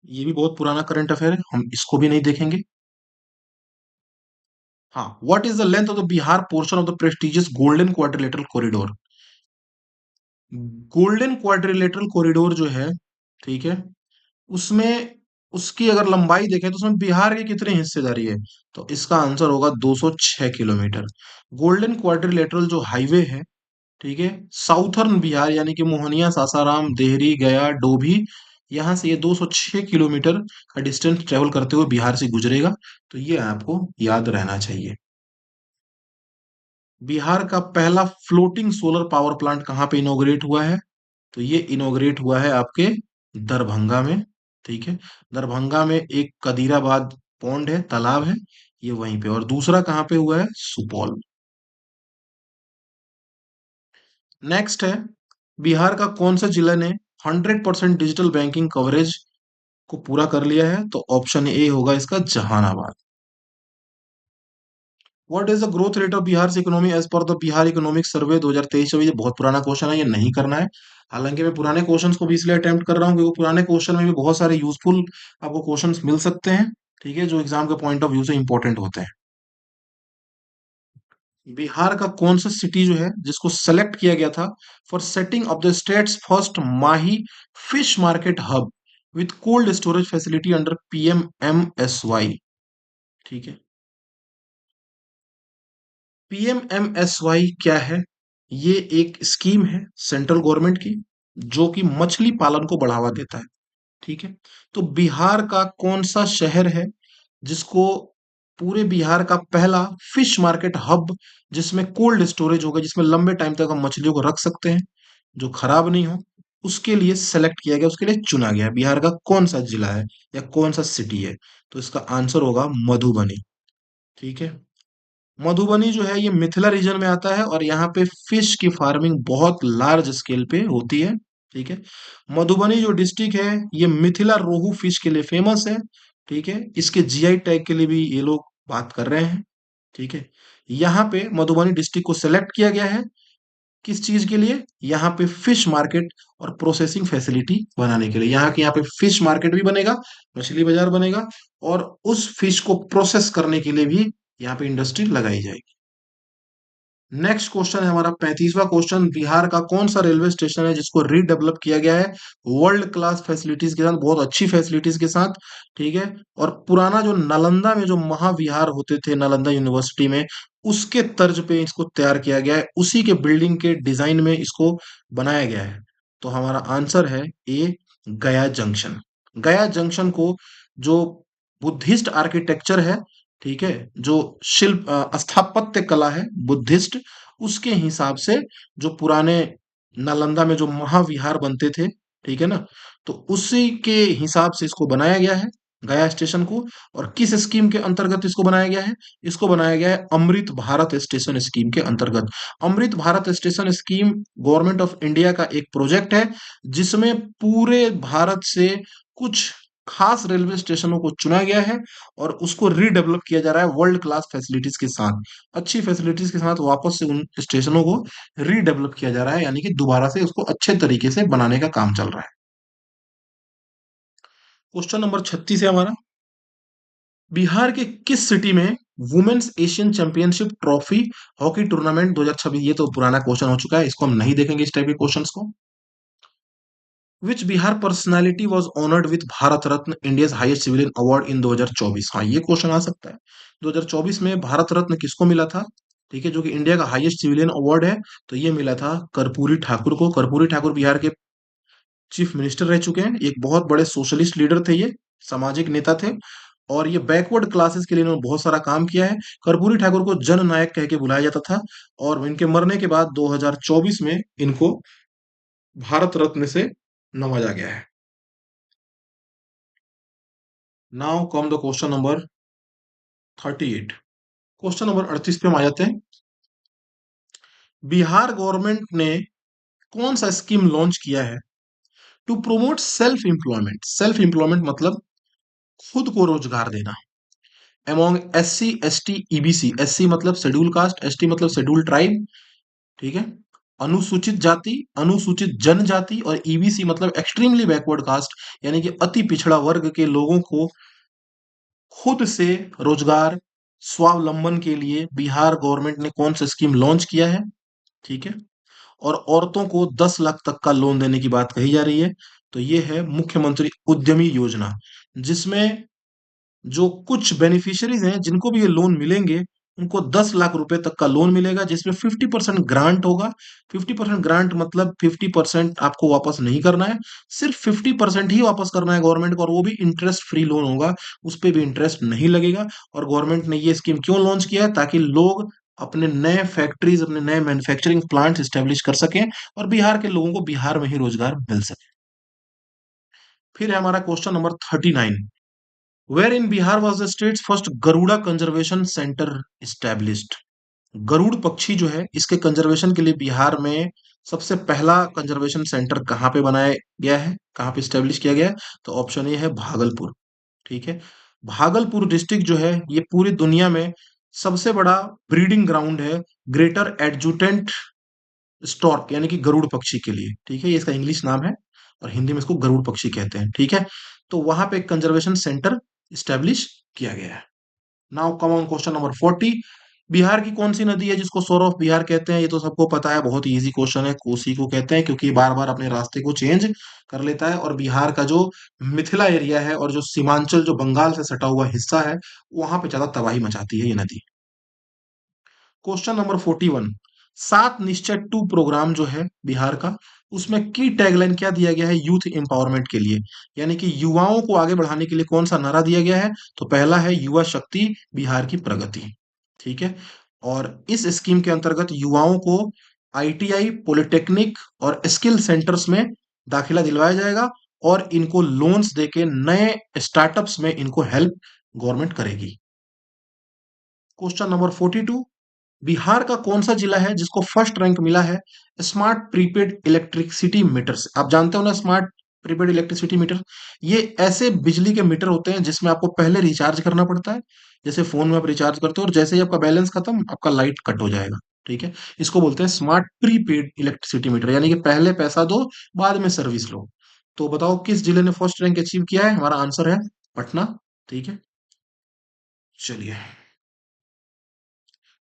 ये भी बहुत पुराना करंट अफेयर है, हम इसको भी नहीं देखेंगे। हाँ, what is the length of the Bihar portion of the prestigious golden quadrilateral corridor? Golden quadrilateral corridor जो है, ठीक है, उसमें उसकी अगर लंबाई देखें तो उसमें बिहार की कितनी हिस्सेदारी है? तो इसका आंसर होगा 206 किलोमीटर। गोल्डन क्वाड्रिलेटरल जो हाईवे है, ठीक है, साउथर्न बिहार यानी कि मोहनिया, सासाराम, देहरी, गया, डोभी, यहां से ये 206 किलोमीटर का डिस्टेंस ट्रेवल करते हुए बिहार से गुजरेगा। तो ये आपको याद रहना चाहिए। बिहार का पहला फ्लोटिंग सोलर पावर प्लांट कहाँ पे इनॉग्रेट हुआ है? तो ये इनॉग्रेट हुआ है आपके दरभंगा में। ठीक है, दरभंगा में एक कदीराबाद पौंड है, तालाब है, ये वहीं पे। और दूसरा कहाँ पे हुआ है? सुपौल। नेक्स्ट है, बिहार का कौन सा जिला ने 100% डिजिटल बैंकिंग कवरेज को पूरा कर लिया है? तो ऑप्शन ए होगा इसका Jehanabad. What is the growth rate of Bihar economy as per the Bihar economic survey 2023? ये बहुत पुराना क्वेश्चन है, ये नहीं करना है। हालांकि मैं पुराने क्वेश्चंस को भी इसलिए अटेम्प्ट कर रहा हूँ क्योंकि पुराने क्वेश्चन में भी बहुत सारे यूजफुल आपको क्वेश्चंस मिल सकते हैं। ठीक है, जो एग्जाम के पॉइंट ऑफ व्यू से इंपॉर्टेंट होते हैं। बिहार का कौन सा सिटी जो है जिसको सेलेक्ट किया गया था for setting of the state's first Mahi fish market hub with cold storage facility under PMMSY? ठीक है, PMMSY क्या है? ये एक स्कीम है सेंट्रल गवर्नमेंट की, जो कि मछली पालन को बढ़ावा देता है। ठीक है, तो बिहार का कौन सा शहर है जिसको पूरे बिहार का पहला फिश मार्केट हब, जिसमें कोल्ड स्टोरेज होगा, जिसमें लंबे टाइम तक हम मछलियों को रख सकते हैं जो खराब नहीं हो, उसके लिए सेलेक्ट किया गया, उसके लिए चुना गया? बिहार का कौन सा जिला है या कौन सा सिटी है? तो इसका आंसर होगा मधुबनी। ठीक है, मधुबनी जो है ये मिथिला रीजन में आता है और यहाँ पे फिश की फार्मिंग बहुत लार्ज स्केल पे होती है। ठीक है, मधुबनी जो डिस्ट्रिक्ट है ये मिथिला रोहू फिश के लिए फेमस है। ठीक है, इसके GI टैग के लिए भी ये लोग बात कर रहे हैं। ठीक है, यहाँ पे मधुबनी डिस्ट्रिक्ट को सेलेक्ट किया गया है किस चीज के लिए? यहाँ पे फिश मार्केट और प्रोसेसिंग फैसिलिटी बनाने के लिए। यहाँ पे फिश मार्केट भी बनेगा, मछली बाजार बनेगा, और उस फिश को प्रोसेस करने के लिए भी यहाँ पे इंडस्ट्री लगाई जाएगी। नेक्स्ट क्वेश्चन है हमारा 35वां क्वेश्चन। बिहार का कौन सा रेलवे स्टेशन है जिसको रीडेवलप किया गया है वर्ल्ड क्लास फैसिलिटीज के साथ, बहुत अच्छी फैसिलिटीज के साथ? ठीक है, और पुराना जो नालंदा में जो महाविहार होते थे नालंदा यूनिवर्सिटी में, उसके तर्ज पे इसको तैयार किया गया है, उसी के बिल्डिंग के डिजाइन में इसको बनाया गया है। तो हमारा आंसर है ए, गया जंक्शन। गया जंक्शन को जो बुद्धिस्ट आर्किटेक्चर है, ठीक है, जो शिल्प स्थापत्य कला है बुद्धिस्ट, उसके हिसाब से जो पुराने नालंदा में जो महाविहार बनते थे, ठीक है ना, तो उसी के हिसाब से इसको बनाया गया है गया स्टेशन को। और किस स्कीम के अंतर्गत इसको बनाया गया है? इसको बनाया गया है अमृत भारत स्टेशन स्कीम के अंतर्गत। Amrit Bharat station scheme government of India का एक प्रोजेक्ट है जिसमें पूरे भारत से कुछ खास रेलवे स्टेशनों को चुना गया है और उसको रीडेवलप किया जा रहा है वर्ल्ड क्लास फैसिलिटीज के साथ। अच्छी फैसिलिटीज के साथ वापस से उन स्टेशनों को रीडेवलप किया जा रहा है, यानी कि दोबारा से उसको अच्छे तरीके से बनाने का काम चल रहा है। क्वेश्चन नंबर 36 है हमारा, बिहार के किस सिटी में women's Asian championship trophy hockey tournament 2026, ये तो पुराना क्वेश्चन हो चुका है, इसको हम नहीं देखेंगे इस टाइप के क्वेश्चंस को। Which Bihar personality was honoured with Bharat Ratna India's highest civilian award in 2024? हाँ, ये क्वेश्चन आ सकता है। 2024 में भारत रत्न किसको मिला था? ठीक है, जो कि इंडिया का हाईएस्ट सिविलियन अवार्ड है, तो ये मिला था कर्पूरी ठाकुर को। कर्पूरी ठाकुर बिहार के चीफ मिनिस्टर रह चुके हैं, एक बहुत बड़े सोशलिस्ट लीडर थे ये, सामाजिक नेता थे, और ये बैकवर्ड क्लासेस के लिए इन्होंने बहुत सारा काम किया है। कर्पूरी ठाकुर को जन नायक कह के बुलाया जाता था, और इनके मरने के बाद 2024 में इनको भारत रत्न से नवाजा गया है। Now come the question number 38। Question number 38 पे हम आ जाते हैं। बिहार गवर्नमेंट ने कौन सा स्कीम लॉन्च किया है to promote self employment? Self employment मतलब खुद को रोजगार देना। Among SC ST EBC, SC मतलब शेड्यूल कास्ट, ST मतलब शेड्यूल ट्राइब, ठीक है, अनुसूचित जाति, अनुसूचित जनजाति, और EBC मतलब एक्सट्रीमली बैकवर्ड कास्ट, यानी कि अति पिछड़ा वर्ग के लोगों को खुद से रोजगार स्वावलंबन के लिए बिहार गवर्नमेंट ने कौन सा स्कीम लॉन्च किया है? ठीक है, और औरतों को 10 लाख तक का लोन देने की बात कही जा रही है। तो ये है मुख्यमंत्री उद्यमी योजना, जिसमें जो कुछ बेनिफिशियरीज हैं जिनको भी ये लोन मिलेंगे, उनको 10 लाख रुपए तक का लोन मिलेगा, जिसमें 50% ग्रांट होगा। 50% ग्रांट मतलब 50% आपको वापस नहीं करना है, सिर्फ 50% ही वापस करना है गवर्नमेंट को, और वो भी इंटरेस्ट फ्री लोन होगा, उस पर भी इंटरेस्ट नहीं लगेगा। और गवर्नमेंट ने ये स्कीम क्यों लॉन्च किया है? ताकि लोग अपने नए फैक्ट्रीज, अपने नए मैन्युफैक्चरिंग प्लांट स्टेब्लिश कर सकें, और बिहार के लोगों को बिहार में ही रोजगार मिल सके। फिर है हमारा question number 39। Where in Bihar was the state's first Garuda conservation centre established? गरुड़ पक्षी जो है, इसके कंजर्वेशन के लिए बिहार में सबसे पहला कंजर्वेशन सेंटर कहाँ पे बनाया गया है, कहाँ पे स्टैब्लिश किया गया है? तो ऑप्शन ए है भागलपुर। ठीक है, भागलपुर डिस्ट्रिक्ट जो है, ये पूरी दुनिया में सबसे बड़ा ब्रीडिंग ग्राउंड है ग्रेटर एडजुटेंट स्टॉर्क, यानी कि गरुड़ पक्षी के लिए। ठीक है, ये इसका इंग्लिश नाम है, और हिंदी में इसको गरुड़ पक्षी कहते हैं। ठीक है, तो वहां पे एक कंजर्वेशन सेंटर स्टैब्लिश किया गया है। Now come on question number 40। Bihar की कौन सी नदी है जिसको सोर ऑफ बिहार कहते हैं? ये तो सबको पता है, बहुत ही इजी क्वेश्चन है, कोसी को कहते हैं, क्योंकि बार बार अपने रास्ते को चेंज कर लेता है, और बिहार का जो मिथिला एरिया है और जो सीमांचल, जो बंगाल से सटा हुआ हिस्सा है, वहां पे ज्यादा तबाही मचाती है ये नदी। Question number 41। सात निश्चय टू प्रोग्राम जो है बिहार का, उसमें की टैगलाइन क्या दिया गया है यूथ एम्पावरमेंट के लिए, यानी कि युवाओं को आगे बढ़ाने के लिए कौन सा नारा दिया गया है? तो पहला है युवा शक्ति बिहार की प्रगति। ठीक है, और इस स्कीम के अंतर्गत युवाओं को ITI, पॉलिटेक्निक और स्किल सेंटर्स में दाखिला दिलवाया जाएगा, और इनको लोन्स देके नए स्टार्टअप्स में इनको हेल्प गवर्नमेंट करेगी। Question number 42। बिहार का कौन सा जिला है जिसको फर्स्ट रैंक मिला है स्मार्ट प्रीपेड इलेक्ट्रिसिटी मीटर से? आप जानते हो ना स्मार्ट प्रीपेड इलेक्ट्रिसिटी मीटर, ये ऐसे बिजली के मीटर होते हैं जिसमें आपको पहले रिचार्ज करना पड़ता है, जैसे फोन में आप रिचार्ज करते हो, और जैसे ही आपका बैलेंस खत्म, आपका लाइट कट हो जाएगा। ठीक है, इसको बोलते हैं स्मार्ट प्रीपेड इलेक्ट्रिसिटी मीटर, यानी कि पहले पैसा दो, बाद में सर्विस लो। तो बताओ किस जिले ने फर्स्ट रैंक अचीव किया है? हमारा आंसर है पटना। ठीक है, चलिए,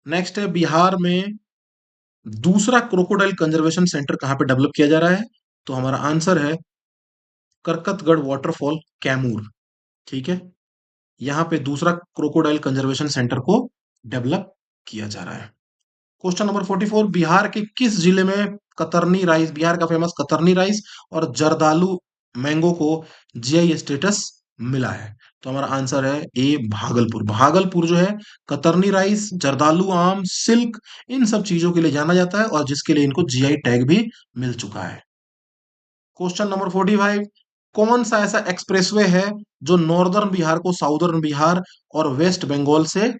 नेक्स्ट है बिहार में दूसरा क्रोकोडाइल कंजर्वेशन सेंटर कहां पे डेवलप किया जा रहा है? तो हमारा आंसर है करकतगढ़ वाटरफॉल, कैमूर। ठीक है, यहां पे दूसरा क्रोकोडाइल कंजर्वेशन सेंटर को डेवलप किया जा रहा है। Question number 44। बिहार के किस जिले में कतरनी राइस, बिहार का फेमस कतरनी राइस और जर्दालू मैंगो को GI स्टेटस मिला है? तो हमारा आंसर है ए भागलपुर। भागलपुर जो है कतरनी राइस, जर्दालू आम, सिल्क, इन सब चीजों के लिए जाना जाता है, और जिसके लिए इनको GI टैग भी मिल चुका है। Question number 45। कौन सा ऐसा एक्सप्रेसवे है जो नॉर्दर्न बिहार को साउदर्न बिहार और वेस्ट बंगाल से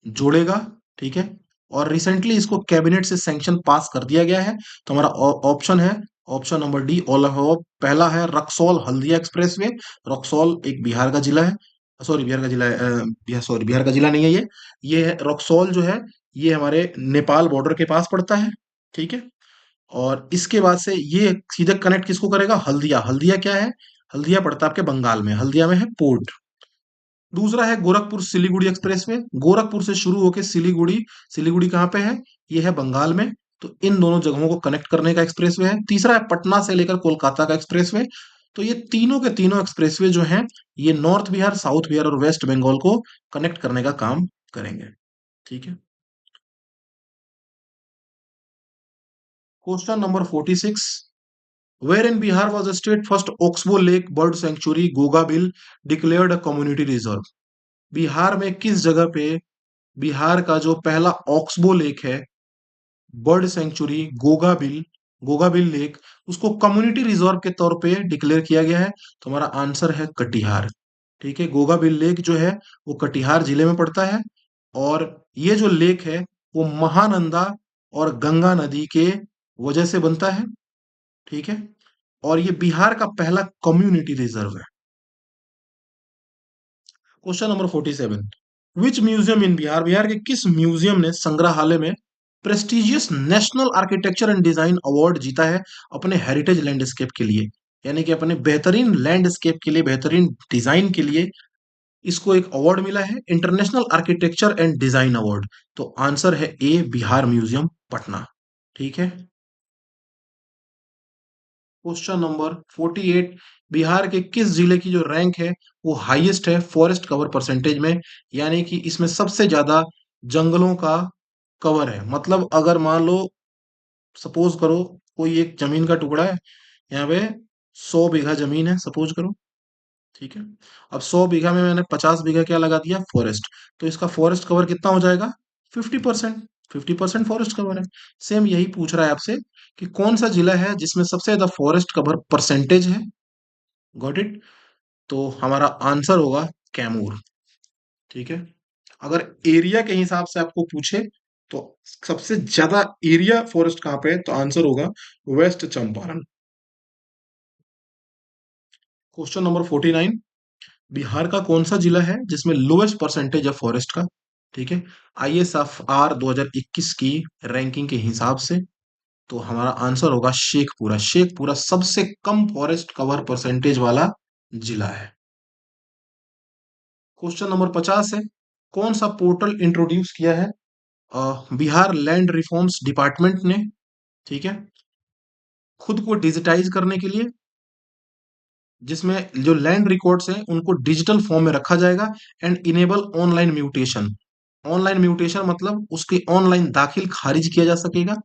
जोड़ेगा? ठीक है, और रिसेंटली इसको कैबिनेट से सैंक्शन पास कर दिया गया है। तो हमारा ऑप्शन है option number D, all of. पहला है रक्सौल हल्दिया एक्सप्रेसवे। रक्सौल एक बिहार का जिला है, सॉरी बिहार का जिला है, सॉरी बिहार का जिला नहीं है ये है रक्सौल जो है, ये हमारे नेपाल बॉर्डर के पास पड़ता है। ठीक है, और इसके बाद से ये सीधे कनेक्ट किसको करेगा? हल्दिया। हल्दिया क्या है? हल्दिया पड़ता है आपके बंगाल में, हल्दिया में है पोर्ट। दूसरा है गोरखपुर सिलीगुड़ी एक्सप्रेसवे, गोरखपुर से शुरू होकर सिलीगुड़ी, सिलीगुड़ी कहाँ पे है, ये है बंगाल में। तो इन दोनों जगहों को कनेक्ट करने का एक्सप्रेसवे है। तीसरा है पटना से लेकर कोलकाता का एक्सप्रेसवे। तो ये तीनों के तीनों एक्सप्रेसवे जो हैं, ये नॉर्थ बिहार, साउथ बिहार और वेस्ट बंगाल को कनेक्ट करने का काम करेंगे। ठीक है। Question number 46, where in Bihar was the state first oxbow lake bird sanctuary Gogabil declared a community reserve. Bihar में किस जगह पे बिहार का जो पहला ऑक्सबो लेक है, bird sanctuary Gogabil, Gogabil lake, उसको कम्युनिटी रिजर्व के तौर पे डिक्लेयर किया गया है? तो हमारा आंसर है कटिहार। ठीक है, गोगाबिल लेक जो है वो कटिहार जिले में पड़ता है। और ये जो लेक है वो महानंदा और गंगा नदी के वजह से बनता है। ठीक है, और ये बिहार का पहला कम्युनिटी रिजर्व है। Question number 47, which museum in Bihar, Bihar के किस म्यूजियम ने, संग्रहालय में prestigious national architecture and design award जीता है अपने हेरिटेज लैंडस्केप के लिए, यानी कि अपने बेहतरीन लैंडस्केप के लिए, बेहतरीन डिजाइन के लिए इसको एक अवार्ड मिला है, international architecture and design award. तो आंसर है ए, बिहार म्यूजियम पटना। ठीक है। क्वेश्चन नंबर 48, बिहार के किस जिले की जो रैंक है वो हाईएस्ट है फॉरेस्ट कवर परसेंटेज में, यानी कि इसमें सबसे ज्यादा जंगलों का कवर है। मतलब अगर मान लो, सपोज करो कोई एक जमीन का टुकड़ा है, यहाँ पे 100 बीघा जमीन है सपोज करो। ठीक है, अब 100 बीघा में मैंने 50 बीघा क्या लगा दिया, फॉरेस्ट। तो इसका फॉरेस्ट कवर कितना हो जाएगा, 50%। 50% फॉरेस्ट कवर है। सेम यही पूछ रहा है आपसे कि कौन सा जिला है जिसमें सबसे ज्यादा फॉरेस्ट कवर परसेंटेज है। Got it. तो हमारा आंसर होगा कैमूर। ठीक है। अगर एरिया के हिसाब से आपको पूछे तो सबसे ज्यादा एरिया फॉरेस्ट कहाँ पे है, तो आंसर होगा west Champaran. Question number 49, Bihar का कौन सा जिला है जिसमें लोएस्ट परसेंटेज है फॉरेस्ट का? ठीक है, ISFR 2021 की रैंकिंग के हिसाब से तो हमारा आंसर होगा शेखपुरा। शेखपुरा सबसे कम फॉरेस्ट कवर परसेंटेज वाला जिला है। क्वेश्चन नंबर 50 है, कौन सा पोर्टल इंट्रोड्यूस किया है बिहार लैंड रिफॉर्म्स डिपार्टमेंट ने? ठीक है, खुद को डिजिटाइज करने के लिए, जिसमें जो लैंड रिकॉर्ड्स हैं उनको डिजिटल फॉर्म में रखा जाएगा। And enable online mutation, online mutation मतलब उसके ऑनलाइन दाखिल खारिज किया जा सकेगा।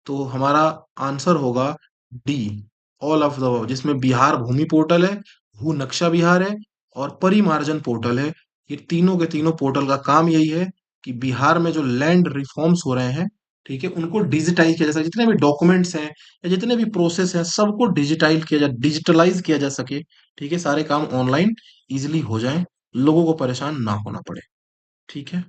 तो हमारा आंसर होगा डी, ऑल ऑफ द, जिसमें बिहार भूमि पोर्टल है, भू नक्शा बिहार है और परिमार्जन पोर्टल है। ये तीनों के तीनों पोर्टल का काम यही है कि बिहार में जो लैंड रिफॉर्म्स हो रहे हैं, ठीक है, उनको डिजिटाइज किया जा सके, जितने भी डॉक्यूमेंट्स हैं या जितने भी प्रोसेस हैं सबको डिजिटलाइज किया जा सके। ठीक है, सारे काम ऑनलाइन इजिली हो जाएं, लोगों को परेशान ना होना पड़े। ठीक है।